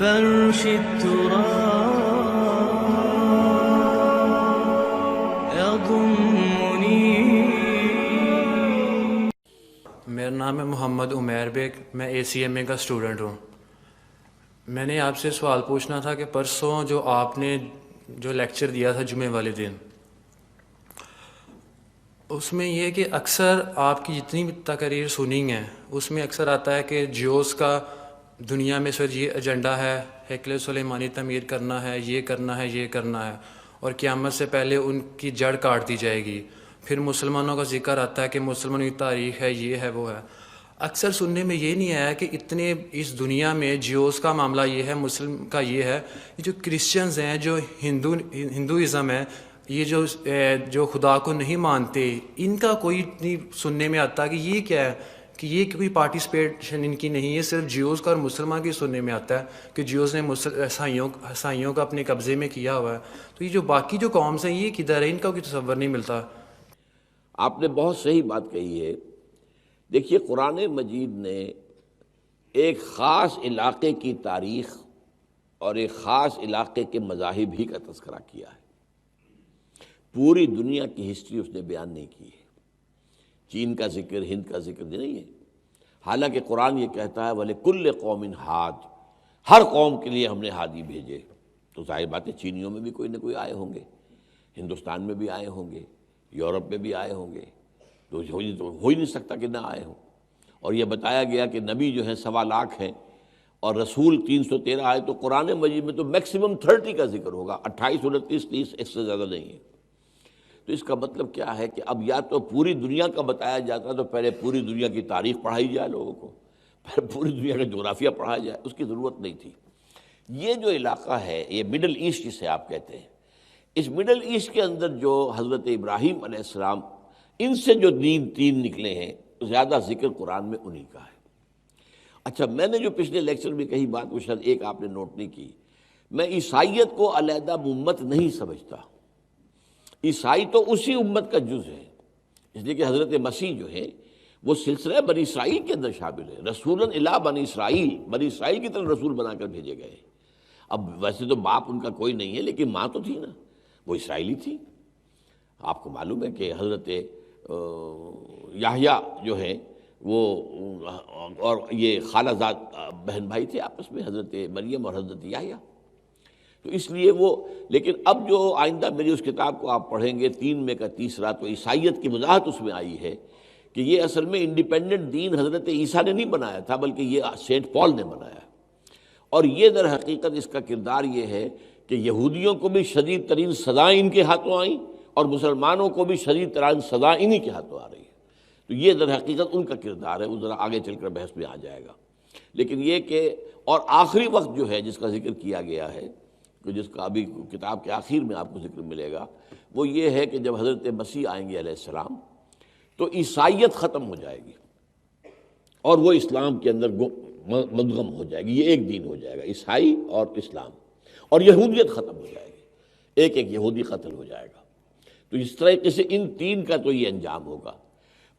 فرش التراب يضمني. میرا نام ہے محمد عمیر بیگ، میں ACMA کا اسٹوڈنٹ ہوں. میں نے آپ سے سوال پوچھنا تھا کہ پرسوں جو آپ نے جو لیکچر دیا تھا جمعے والے دن، اس میں یہ کہ اکثر آپ کی جتنی بھی تقاریر سنی ہیں اس میں اکثر آتا ہے کہ جیوز کا دنیا میں سر یہ ایجنڈا ہے، ہیکل سلیمانی تعمیر کرنا ہے، یہ کرنا ہے، یہ کرنا ہے، اور قیامت سے پہلے ان کی جڑ کاٹ دی جائے گی. پھر مسلمانوں کا ذکر آتا ہے کہ مسلمانوں کی تاریخ ہے، یہ ہے، وہ ہے. اکثر سننے میں یہ نہیں آیا کہ اتنے اس دنیا میں جیوز کا معاملہ یہ ہے، مسلم کا یہ ہے، یہ جو کرسچنز ہیں، جو ہندوازم ہے، یہ جو خدا کو نہیں مانتے، ان کا کوئی نہیں سننے میں آتا کہ یہ کیا ہے، کہ یہ کوئی پارٹیسپیشن ان کی نہیں ہے. صرف جیوز کا اور مسلمان کی سننے میں آتا ہے کہ جیوز نے عیسائیوں کا اپنے قبضے میں کیا ہوا ہے. تو یہ جو باقی جو قومز ہیں یہ کدھر ہے، ان کا کوئی تصور نہیں ملتا. آپ نے بہت صحیح بات کہی ہے. دیکھیے، قرآن مجید نے ایک خاص علاقے کی تاریخ اور ایک خاص علاقے کے مذاہب ہی کا تذکرہ کیا ہے. پوری دنیا کی ہسٹری اس نے بیان نہیں کی ہے. چین کا ذکر، ہند کا ذکر نہیں ہے. حالانکہ قرآن یہ کہتا ہے وَلِكُلِّ قَوْمٍ ہاد، ہر قوم کے لیے ہم نے ہادی بھیجے. تو ظاہر بات ہے چینیوں میں بھی کوئی نہ کوئی آئے ہوں گے، ہندوستان میں بھی آئے ہوں گے، یورپ میں بھی آئے ہوں گے. تو ہو ہی نہیں سکتا کہ نہ آئے ہوں. اور یہ بتایا گیا کہ نبی جو ہیں 1.25 لاکھ ہیں اور رسول 313 آئے. تو قرآن مجید میں تو میکسیمم 30 کا ذکر ہوگا، 28 29 30، اس سے زیادہ نہیں ہے. تو اس کا مطلب کیا ہے کہ اب یا تو پوری دنیا کا بتایا جاتا تو پہلے پوری دنیا کی تاریخ پڑھائی جائے لوگوں کو، پھر پوری دنیا کا جغرافیہ پڑھایا جائے. اس کی ضرورت نہیں تھی. یہ جو علاقہ ہے، یہ مڈل ایسٹ جسے آپ کہتے ہیں، اس مڈل ایسٹ کے اندر جو حضرت ابراہیم علیہ السلام، ان سے جو تین نکلے ہیں، زیادہ ذکر قرآن میں انہی کا ہے. اچھا، میں نے جو پچھلے لیکچر میں کہی بات، وہ شاید ایک آپ نے نوٹ نہیں کی. میں عیسائیت کو علیحدہ امت نہیں سمجھتا. عیسائی تو اسی امت کا جز ہے، اس لیے کہ حضرت مسیح جو ہے وہ سلسلہ بنی اسرائیل کے اندر شامل ہے. رسولاً الی بنی اسرائیل، بنی اسرائیل کی طرف رسول بنا کر بھیجے گئے. اب ویسے تو باپ ان کا کوئی نہیں ہے، لیکن ماں تو تھی نا، وہ اسرائیلی تھی. آپ کو معلوم ہے کہ حضرت یحییٰ جو ہیں وہ اور یہ خالہ زاد بہن بھائی تھے آپس میں، حضرت مریم اور حضرت یحییٰ. تو اس لیے وہ، لیکن اب جو آئندہ میری اس کتاب کو آپ پڑھیں گے 3 میں کا تیسرا، تو عیسائیت کی وضاحت اس میں آئی ہے کہ یہ اصل میں انڈیپینڈنٹ دین حضرت عیسیٰ نے نہیں بنایا تھا، بلکہ یہ سینٹ پال نے بنایا. اور یہ در حقیقت اس کا کردار یہ ہے کہ یہودیوں کو بھی شدید ترین سزائیں ان کے ہاتھوں آئیں اور مسلمانوں کو بھی شدید ترین سزا انہی کے ہاتھوں آ رہی ہے. تو یہ در حقیقت ان کا کردار ہے. وہ ذرا آگے چل کر بحث میں آ جائے گا. لیکن یہ کہ اور آخری وقت جو ہے جس کا ذکر کیا گیا ہے، کہ جس کا ابھی کتاب کے آخر میں آپ کو ذکر ملے گا، وہ یہ ہے کہ جب حضرت مسیح آئیں گے علیہ السلام تو عیسائیت ختم ہو جائے گی اور وہ اسلام کے اندر مدغم ہو جائے گی. یہ ایک دین ہو جائے گا، عیسائی اور اسلام. اور یہودیت ختم ہو جائے گی، ایک یہودی قتل ہو جائے گا. تو اس طریقے سے ان 3 کا تو یہ انجام ہوگا.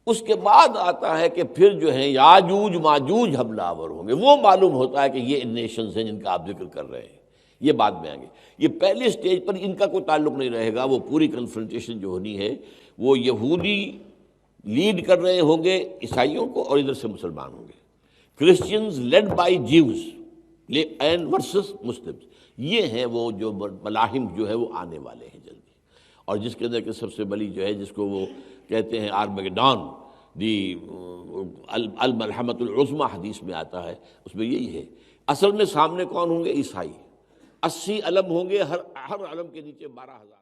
اس کے بعد آتا ہے کہ پھر جو ہیں یاجوج ماجوج حملہ آور ہوں گے. وہ معلوم ہوتا ہے کہ یہ نیشنز ہیں جن کا آپ ذکر کر رہے ہیں، یہ بعد میں آئیں گے. یہ پہلے سٹیج پر ان کا کوئی تعلق نہیں رہے گا. وہ پوری کنفرنٹیشن جو ہونی ہے وہ یہودی لیڈ کر رہے ہوں گے عیسائیوں کو، اور ادھر سے مسلمان ہوں گے. Christians led by Jews and versus Muslims. یہ ہیں وہ جو ملاحم جو ہے وہ آنے والے ہیں جلدی. اور جس کے اندر کہ سب سے بڑی جو ہے جس کو وہ کہتے ہیں آرمیگڈون، دی الملحمۃ العظمیٰ حدیث میں آتا ہے، اس میں یہی ہے. اصل میں سامنے کون ہوں گے؟ عیسائی. 80 علم ہوں گے، ہر علم کے نیچے 12,000.